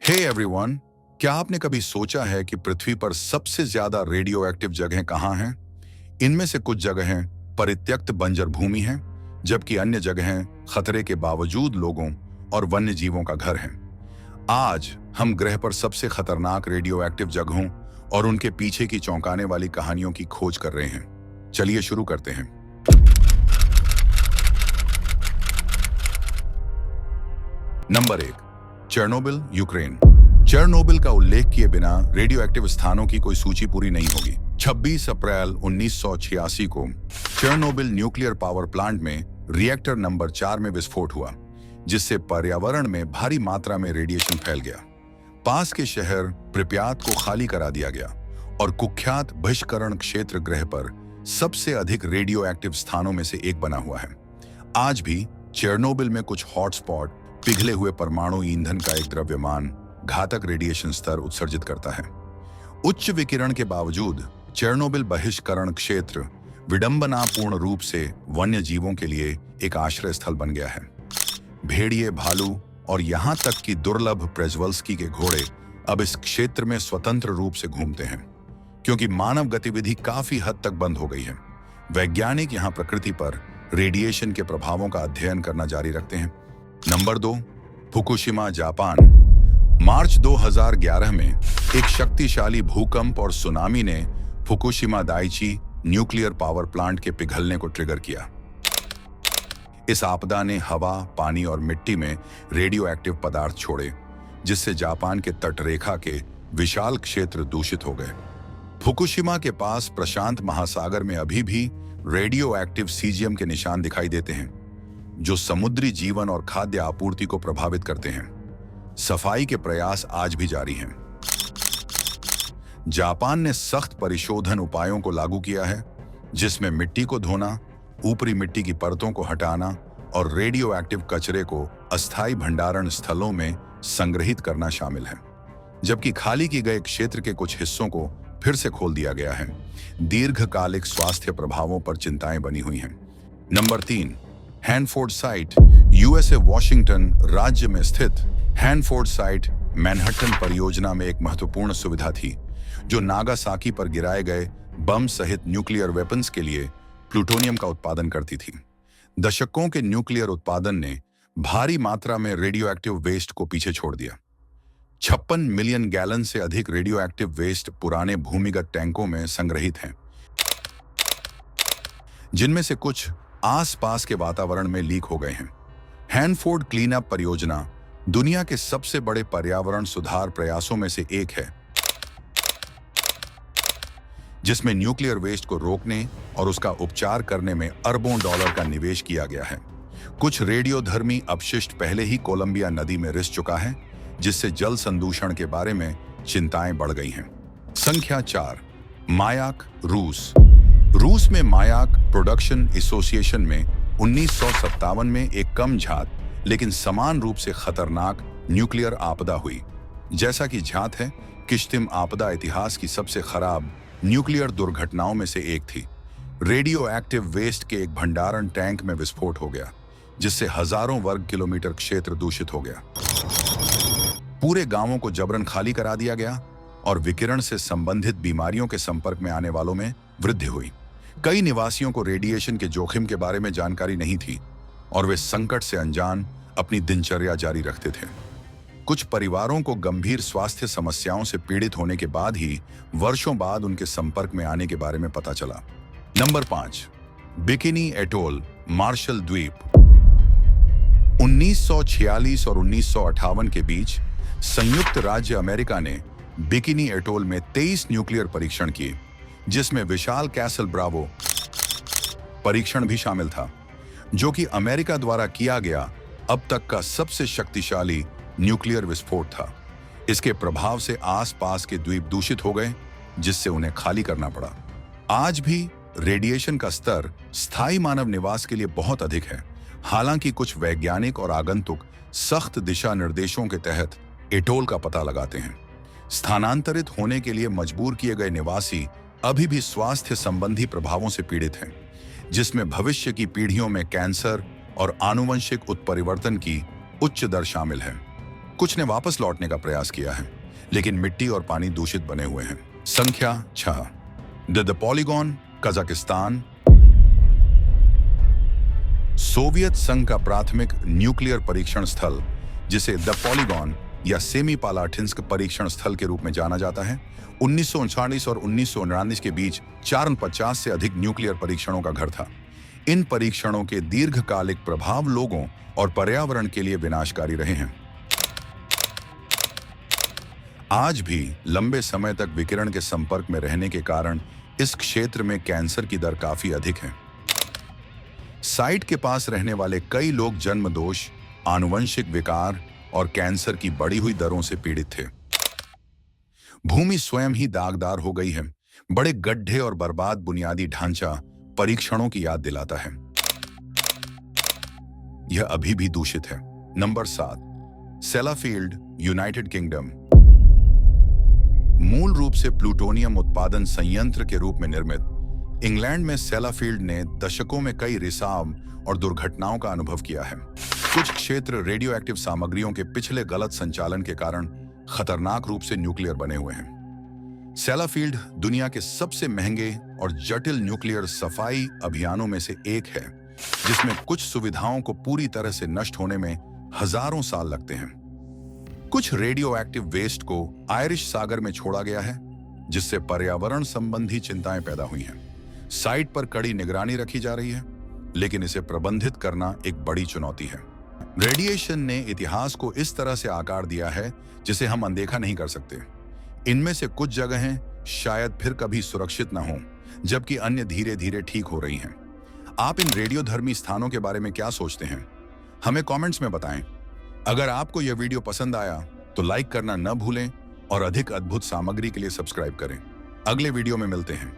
Hey everyone, क्या आपने कभी सोचा है कि पृथ्वी पर सबसे ज्यादा रेडियो एक्टिव जगहें कहाँ हैं? इनमें से कुछ जगहें परित्यक्त बंजर भूमि हैं, जबकि अन्य जगहें खतरे के बावजूद लोगों और वन्य जीवों का घर हैं। आज हम ग्रह पर सबसे खतरनाक रेडियो एक्टिव जगहों और उनके पीछे की चौंकाने वाली कहानियों की खोज कर रहे हैं। चलिए शुरू करते हैं। Number 1, Chernobyl, Ukraine. चेर्नोबिल का उल्लेख किए बिना रेडियो एक्टिव स्थानों की कोई सूची पूरी नहीं होगी। 26 अप्रैल 1986 को चेर्नोबिल न्यूक्लियर पावर प्लांट में रिएक्टर नंबर 4 में विस्फोट हुआ, जिससे पर्यावरण में भारी मात्रा में रेडिएशन फैल गया। पास के शहर प्रिप्यात को खाली करा दिया गया और कुख्यात बहिष्करण क्षेत्र ग्रह पर सबसे अधिक रेडियो एक्टिव स्थानों में से एक बना हुआ है। आज भी चेर्नोबिल में कुछ हॉटस्पॉट पिघले हुए परमाणु ईंधन का एक द्रव्यमान घातक रेडिएशन स्तर उत्सर्जित करता है। उच्च विकिरण के बावजूद चेर्नोबिल बहिष्करण क्षेत्र विडंबनापूर्ण रूप से वन्य जीवों के लिए एक आश्रय स्थल बन गया है। भेड़िए, भालू और यहां तक कि दुर्लभ प्रेज्वल्स्की के घोड़े अब इस क्षेत्र में स्वतंत्र रूप से घूमते हैं, क्योंकि मानव गतिविधि काफी हद तक बंद हो गई है। वैज्ञानिक यहां प्रकृति पर रेडिएशन के प्रभावों का अध्ययन करना जारी रखते हैं। Number 2, Fukushima, Japan. मार्च 2011 में एक शक्तिशाली भूकंप और सुनामी ने Fukushima Daiichi nuclear power plant के पिघलने को ट्रिगर किया। इस आपदा ने हवा, पानी और मिट्टी में रेडियो एक्टिव पदार्थ छोड़े, जिससे जापान के तटरेखा के विशाल क्षेत्र दूषित हो गए। फुकुशिमा के पास प्रशांत महासागर में अभी भी रेडियो एक्टिव सीजियम के निशान दिखाई देते हैं, जो समुद्री जीवन और खाद्य आपूर्ति को प्रभावित करते हैं। सफाई के प्रयास आज भी जारी हैं। जापान ने सख्त परिशोधन उपायों को लागू किया है, जिसमें मिट्टी को धोना, ऊपरी मिट्टी की परतों को हटाना और रेडियो एक्टिव कचरे को अस्थायी भंडारण स्थलों में संग्रहित करना शामिल है। जबकि खाली किए गए क्षेत्र के कुछ हिस्सों को फिर से खोल दिया गया है। दीर्घकालिक स्वास्थ्य प्रभावों पर चिंताएं बनी हुई हैं। नंबर 3, हैनफोर्ड साइट, यूएसए वॉशिंगटन राज्य में स्थित हैनफोर्ड साइट मैनहट्टन परियोजना में एक महत्वपूर्ण सुविधा थी, जो नागासाकी पर गिराए गए बम सहित न्यूक्लियर वेपन्स के लिए प्लूटोनियम का उत्पादन करती थी। दशकों के न्यूक्लियर उत्पादन ने भारी मात्रा में रेडियो एक्टिव वेस्ट को पीछे छोड़ दिया। 56 मिलियन गैलन से अधिक रेडियो एक्टिव वेस्ट पुराने भूमिगत टैंकों में संग्रहित हैं, जिनमें से कुछ आसपास के वातावरण में लीक हो गए हैं। हैनफोर्ड क्लीन अप परियोजना दुनिया के सबसे बड़े पर्यावरण सुधार प्रयासों में से एक है, जिसमें न्यूक्लियर वेस्ट को रोकने और उसका उपचार करने में अरबों डॉलर का निवेश किया गया है। कुछ रेडियोधर्मी अपशिष्ट पहले ही कोलंबिया नदी में रिस चुका है, जिससे जल संदूषण के बारे में चिंताएं बढ़ गई हैं। संख्या 4, मायाक, रूस। रूस में मायाक प्रोडक्शन एसोसिएशन में 1957 में एक कम झात लेकिन समान रूप से खतरनाक न्यूक्लियर आपदा हुई। जैसा कि झात है, किश्तिम आपदा इतिहास की सबसे खराब न्यूक्लियर दुर्घटनाओं में से एक थी। रेडियो एक्टिव वेस्ट के एक भंडारण टैंक में विस्फोट हो गया, जिससे हजारों वर्ग किलोमीटर क्षेत्र दूषित हो गया। पूरे गांवों को जबरन खाली करा दिया गया और विकिरण से संबंधित बीमारियों के संपर्क में आने वालों में वृद्धि हुई। कई निवासियों को रेडिएशन के जोखिम के बारे में जानकारी नहीं थी और वे संकट से अनजान अपनी दिनचर्या जारी रखते थे। कुछ परिवारों को गंभीर स्वास्थ्य समस्याओं से पीड़ित होने के बाद ही वर्षों बाद उनके संपर्क में आने के बारे में पता चला। नंबर 5, बिकिनी एटोल, मार्शल द्वीप। 1946 और 1958 के बीच संयुक्त राज्य अमेरिका ने बिकिनी एटोल में 23 न्यूक्लियर परीक्षण किए, जिसमें विशाल कैसल ब्रावो परीक्षण भी शामिल था, जो कि अमेरिका द्वारा किया गया अब तक का सबसे शक्तिशाली न्यूक्लियर विस्फोट था। इसके प्रभाव से आसपास के द्वीप दूषित हो गए, जिससे उन्हें खाली करना पड़ा। आज भी रेडिएशन का स्तर स्थायी मानव निवास के लिए बहुत अधिक है। हालांकि कुछ वैज्ञानिक और आगंतुक सख्त दिशा निर्देशों के तहत एटोल का पता लगाते हैं। स्थानांतरित होने के लिए मजबूर किए गए निवासी अभी भी स्वास्थ्य संबंधी प्रभावों से पीड़ित हैं, जिसमें भविष्य की पीढ़ियों में कैंसर और आनुवंशिक उत्परिवर्तन की उच्च दर शामिल है। कुछ ने वापस लौटने का प्रयास किया है, लेकिन मिट्टी और पानी दूषित बने हुए हैं। संख्या 6, द पॉलीगॉन, कजाकिस्तान। सोवियत संघ का प्राथमिक न्यूक्लियर परीक्षण स्थल, जिसे द पॉलीगॉन या सेमीपालाटिन्स्क परीक्षण स्थल के रूप में जाना जाता है, 1939 और 1949 के बीच 450 से अधिक न्यूक्लियर परीक्षणों का घर था। इन परीक्षणों के दीर्घकालिक प्रभाव लोगों और पर्यावरण के लिए विनाशकारी रहे हैं। आज भी लंबे समय तक विकिरण के संपर्क में रहने के कारण इस क्षेत्र में कैंसर की दर काफी अधिक है। साइट के पास रहने वाले कई लोग जन्म दोष, आनुवंशिक विकार और कैंसर की बढ़ी हुई दरों से पीड़ित थे। भूमि स्वयं ही दागदार हो गई है। बड़े गड्ढे और बर्बाद बुनियादी ढांचा परीक्षणों की याद दिलाता है। यह अभी भी दूषित है। Number 7, Sellafield, United Kingdom. मूल रूप से प्लूटोनियम उत्पादन संयंत्र के रूप में निर्मित इंग्लैंड में सेलाफील्ड ने दशकों में कई रिसाव और दुर्घटनाओं का अनुभव किया है। कुछ क्षेत्र रेडियोएक्टिव सामग्रियों के पिछले गलत संचालन के कारण खतरनाक रूप से न्यूक्लियर बने हुए हैं। सेलाफील्ड दुनिया के सबसे महंगे और जटिल न्यूक्लियर सफाई अभियानों में से एक है, जिसमें कुछ सुविधाओं को पूरी तरह से नष्ट होने में हजारों साल लगते हैं। कुछ रेडियोएक्टिव वेस्ट को आयरिश सागर में छोड़ा गया है, जिससे पर्यावरण संबंधी चिंताएं पैदा हुई हैं। साइट पर कड़ी निगरानी रखी जा रही है, लेकिन इसे प्रबंधित करना एक बड़ी चुनौती है। रेडिएशन ने इतिहास को इस तरह से आकार दिया है जिसे हम अनदेखा नहीं कर सकते। इनमें से कुछ जगहें शायद फिर कभी सुरक्षित न हों, जबकि अन्य धीरे धीरे ठीक हो रही हैं। आप इन रेडियोधर्मी स्थानों के बारे में क्या सोचते हैं? हमें कमेंट्स में बताएं। अगर आपको यह वीडियो पसंद आया तो लाइक करना न भूलें और अधिक अद्भुत सामग्री के लिए सब्सक्राइब करें। अगले वीडियो में मिलते हैं।